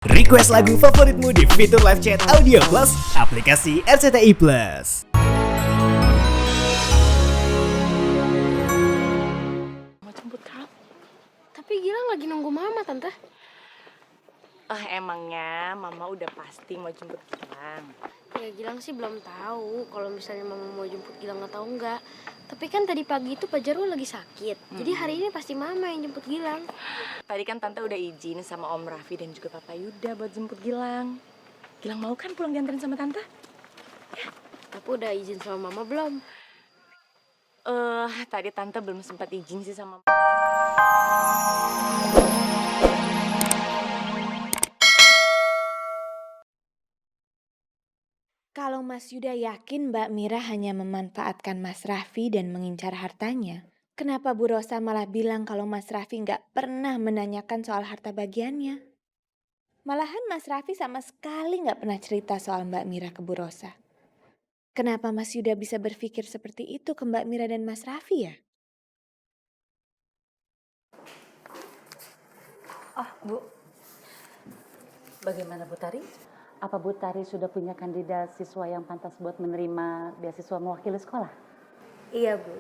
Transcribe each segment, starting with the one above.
Request lagu favoritmu di fitur live chat Audio Plus, aplikasi RCTI Plus. Mau jemput kamu. Tapi Gilang lagi nunggu mama, Tante. Emangnya mama udah pasti mau jemput Gilang? Ya Gilang sih belum tahu kalau misalnya mama mau jemput Gilang atau enggak. Tapi kan tadi pagi itu Pak Jarwo lagi sakit. Jadi hari ini pasti mama yang jemput Gilang. Tadi kan Tante udah izin sama Om Raffi dan juga Papa Yuda buat jemput Gilang. Gilang mau kan pulang dianterin sama Tante? Tapi udah izin sama mama belum? Tadi Tante belum sempat izin sih sama Kalau Mas Yuda yakin Mbak Mira hanya memanfaatkan Mas Raffi dan mengincar hartanya, kenapa Bu Rosa malah bilang kalau Mas Raffi nggak pernah menanyakan soal harta bagiannya? Malahan Mas Raffi sama sekali nggak pernah cerita soal Mbak Mira ke Bu Rosa. Kenapa Mas Yuda bisa berpikir seperti itu ke Mbak Mira dan Mas Raffi ya? Bu, bagaimana Bu Tari? Apa Bu Tari sudah punya kandidat siswa yang pantas buat menerima beasiswa mewakili sekolah? Iya Bu,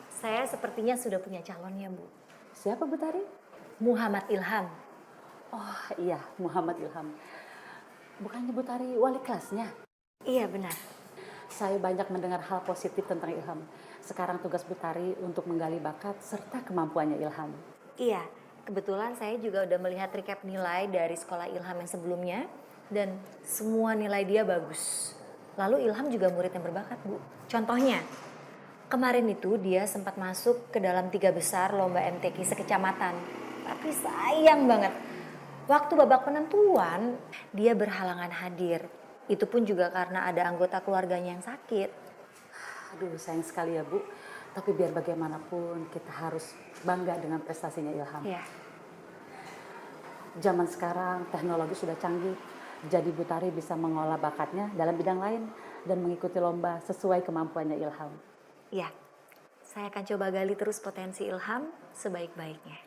saya sepertinya sudah punya calonnya Bu. Siapa Bu Tari? Muhammad Ilham. Oh iya, Muhammad Ilham. Bukannya Bu Tari wali kelasnya? Iya benar. Saya banyak mendengar hal positif tentang Ilham. Sekarang tugas Bu Tari untuk menggali bakat serta kemampuannya Ilham. Iya, kebetulan saya juga udah melihat recap nilai dari sekolah Ilham yang sebelumnya. Dan semua nilai dia bagus. Lalu Ilham juga murid yang berbakat Bu. Contohnya, kemarin itu dia sempat masuk ke dalam 3 besar lomba MTQ sekecamatan. Tapi sayang banget, waktu babak penentuan dia berhalangan hadir. Itu pun juga karena ada anggota keluarganya yang sakit. Aduh sayang sekali ya Bu. Tapi biar bagaimanapun kita harus bangga dengan prestasinya Ilham. Iya. Zaman sekarang teknologi sudah canggih. Jadi Bu Tari bisa mengolah bakatnya dalam bidang lain dan mengikuti lomba sesuai kemampuannya Ilham. Iya, saya akan coba gali terus potensi Ilham sebaik-baiknya.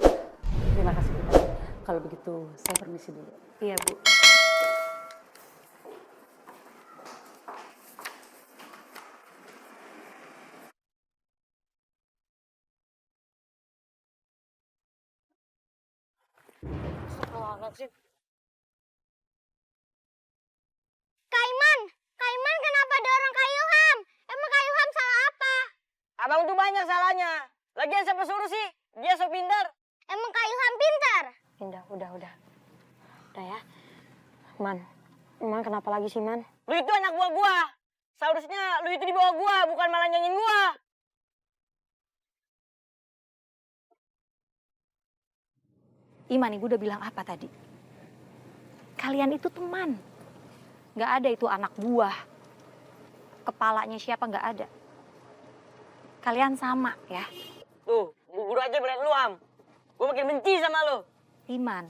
Terima kasih Bu Tari. Kalau begitu saya permisi dulu. Iya Bu. Kaiman kenapa dorong Kak Ilham? Emang Kak Ilham salah apa? Abang tuh banyak salahnya. Lagian siapa suruh sih? Dia so pintar. Emang Kak Ilham pintar? Udah. Udah ya. Man kenapa lagi sih, Man? Lu itu anak buah gua. Seharusnya lu itu di bawah gua, bukan malah nyanyiin gua. Iman, Ibu udah bilang apa tadi? Kalian itu teman. Gak ada itu anak buah. Kepalanya siapa gak ada. Kalian sama ya. Tuh, bu guru aja belain lu, Am. Gua makin benci sama lu. Iman.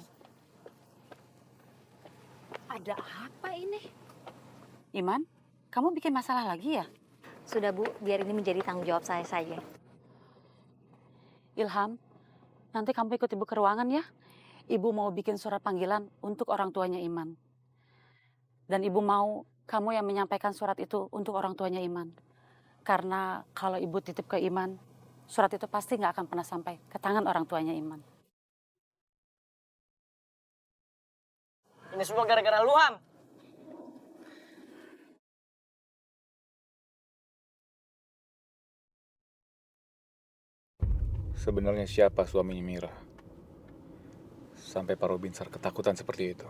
Ada apa ini? Iman, kamu bikin masalah lagi ya? Sudah Bu, biar ini menjadi tanggung jawab saya saja. Ilham, nanti kamu ikut Ibu ke ruangan ya. Ibu mau bikin surat panggilan untuk orang tuanya Iman. Dan Ibu mau kamu yang menyampaikan surat itu untuk orang tuanya Iman. Karena kalau Ibu titip ke Iman, surat itu pasti nggak akan pernah sampai ke tangan orang tuanya Iman. Ini semua gara-gara lu, Am. Sebenarnya siapa suaminya Mira? Sampai Pak Robinsar ketakutan seperti itu.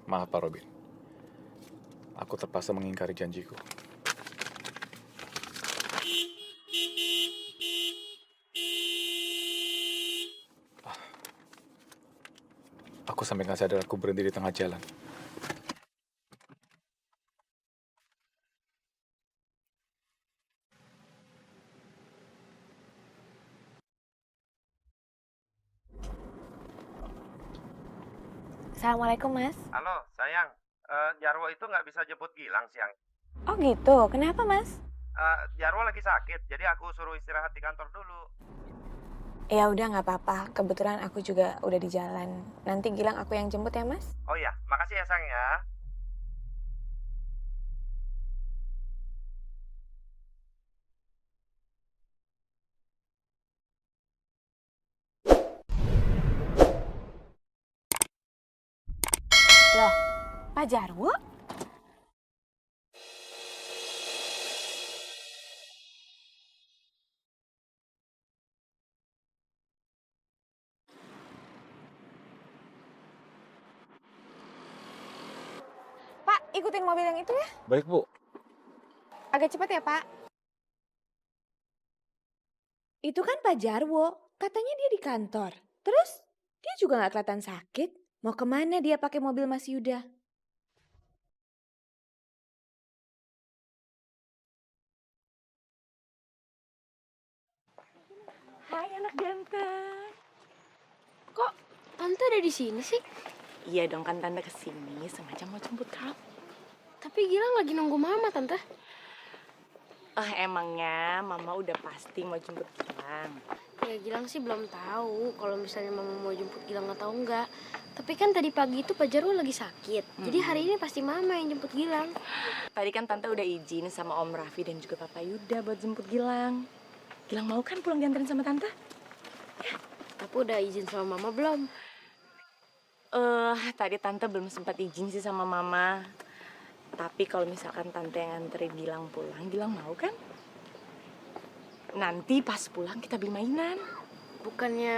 Maaf Pak Robin. Aku terpaksa mengingkari janjiku. Aku sampai nggak sadar aku berhenti di tengah jalan. Assalamualaikum Mas. Halo, sayang. Jarwo itu nggak bisa jemput Gilang siang. Oh gitu, kenapa Mas? Jarwo lagi sakit, jadi aku suruh istirahat di kantor dulu. Ya udah nggak apa-apa, kebetulan aku juga udah di jalan. Nanti Gilang aku yang jemput ya Mas? Oh iya, makasih ya Sang ya. Loh, Pak Jarwo? Pak, ikutin mobil yang itu ya. Baik, Bu. Agak cepat ya Pak. Itu kan Pak Jarwo, katanya dia di kantor. Terus dia juga nggak kelihatan sakit. Mau kemana dia pakai mobil Mas Yuda? Hai anak ganteng. Kok tante ada di sini sih? Iya dong kan tante kesini sengaja mau jemput kamu. Tapi Gilang lagi nunggu mama tante. Emangnya mama udah pasti mau jemput Gilang. Ya Gilang sih belum tahu kalau misalnya mama mau jemput Gilang atau enggak. Tapi kan tadi pagi itu Pak Jarwo lagi sakit. Jadi hari ini pasti mama yang jemput Gilang. Tadi kan tante udah izin sama Om Raffi dan juga Papa Yuda buat jemput Gilang. Gilang mau kan pulang dianterin sama tante? Tapi udah izin sama mama belum? Tadi tante belum sempat izin sih sama mama. Tapi kalau misalkan tante yang anterin Gilang pulang, Gilang mau kan? Nanti pas pulang kita beli mainan. Bukannya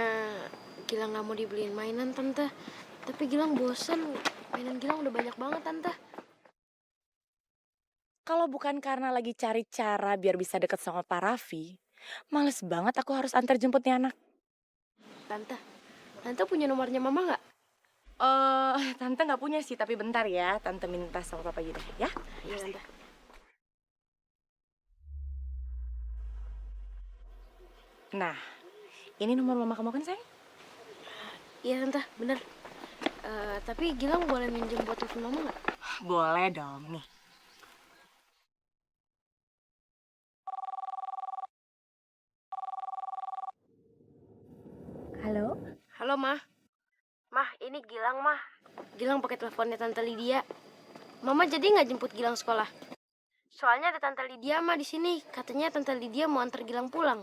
Gilang nggak mau dibeliin mainan tante. Tapi Gilang bosen. Mainan Gilang udah banyak banget tante. Kalau bukan karena lagi cari cara biar bisa deket sama Pak Raffi, males banget aku harus antar jemput nih anak. Tante punya nomornya mama nggak? Tante nggak punya sih, tapi bentar ya, tante minta sama Papa Yuda ya. Iya tante. Nah, ini nomor mama kamu kan sayang? Iya tante, bener. Tapi Gilang boleh minjem buat telepon mama nggak? Boleh dong nih. Halo? Halo mah. Mah, ini Gilang mah. Gilang pakai teleponnya tante Lydia. Mama jadi nggak jemput Gilang sekolah? Soalnya ada tante Lydia mah di sini. Katanya tante Lydia mau antar Gilang pulang.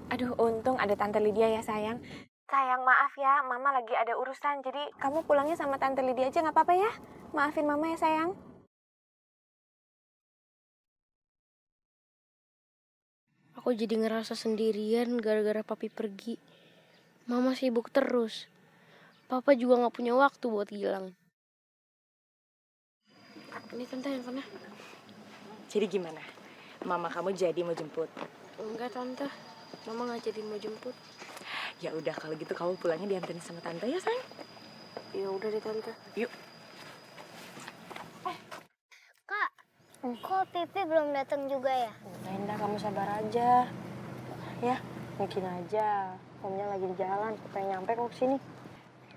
Aduh, untung ada Tante Lydia ya sayang. Sayang, maaf ya, Mama lagi ada urusan. Jadi kamu pulangnya sama Tante Lydia aja nggak apa-apa ya? Maafin Mama ya sayang. Aku jadi ngerasa sendirian gara-gara papi pergi. Mama sibuk terus. Papa juga nggak punya waktu buat Gilang. Ini tante handphonenya. Jadi gimana? Mama kamu jadi mau jemput? Enggak tante, mama nggak jadi mau jemput. Ya udah kalau gitu kamu pulangnya dianterin sama tante ya sayang. Ya udah deh tante. Yuk. Kak, kok Pipi belum datang juga ya? Indah, kamu sabar aja. Ya, mungkin aja. Omnya lagi di jalan, pengen nyampe kok kesini.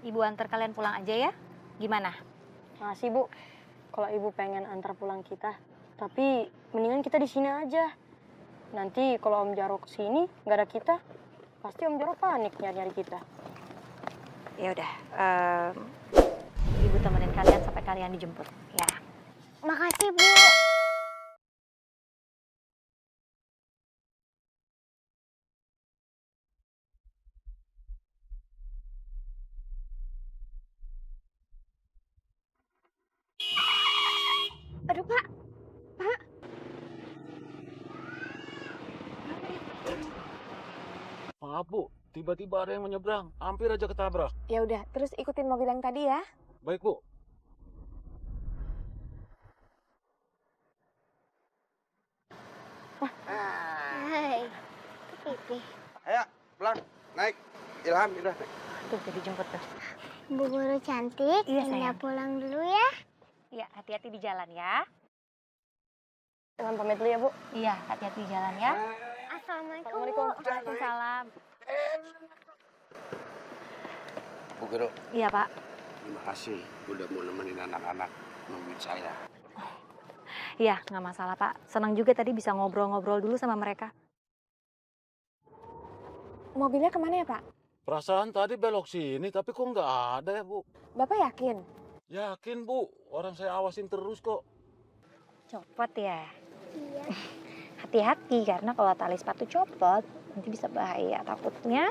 Ibu antar kalian pulang aja ya. Gimana? Makasih, Bu. Kalau Ibu pengen antar pulang kita. Tapi mendingan kita di sini aja. Nanti kalau Om Jarwo kesini, nggak ada kita, pasti Om Jarwo panik nyari-nyari kita. Ya udah, Ibu temenin kalian sampai kalian dijemput, ya. Makasih, Bu. Aduh, Pak. Maaf, Bu. Tiba-tiba ada yang menyeberang. Hampir aja ketabrak. Ya udah, terus ikutin mobil yang tadi ya. Baik, Bu. Hai, Pipi. Ayo, pulang. Naik. Ilham, udah naik. Tuh, jadi jemput tuh. Bu Guru cantik, Iya, Indah sayang. pulang dulu ya. Iya, hati-hati di jalan ya. Ilham pamit dulu ya, Bu. Iya, hati-hati di jalan ya. Assalamualaikum. Assalamualaikum. Bu. Waalaikumsalam. Bu Guru, Iya, Pak. terima kasih udah mau nemenin anak-anak nungguin saya. Iya, nggak masalah Pak. Senang juga tadi bisa ngobrol-ngobrol dulu sama mereka. Mobilnya kemana ya Pak? Perasaan tadi belok sini, tapi kok nggak ada ya, Bu? Bapak yakin? Yakin, Bu. Orang saya awasin terus kok. Copot ya? Iya. Hati-hati, karena kalau tali sepatu copot, nanti bisa bahaya takutnya.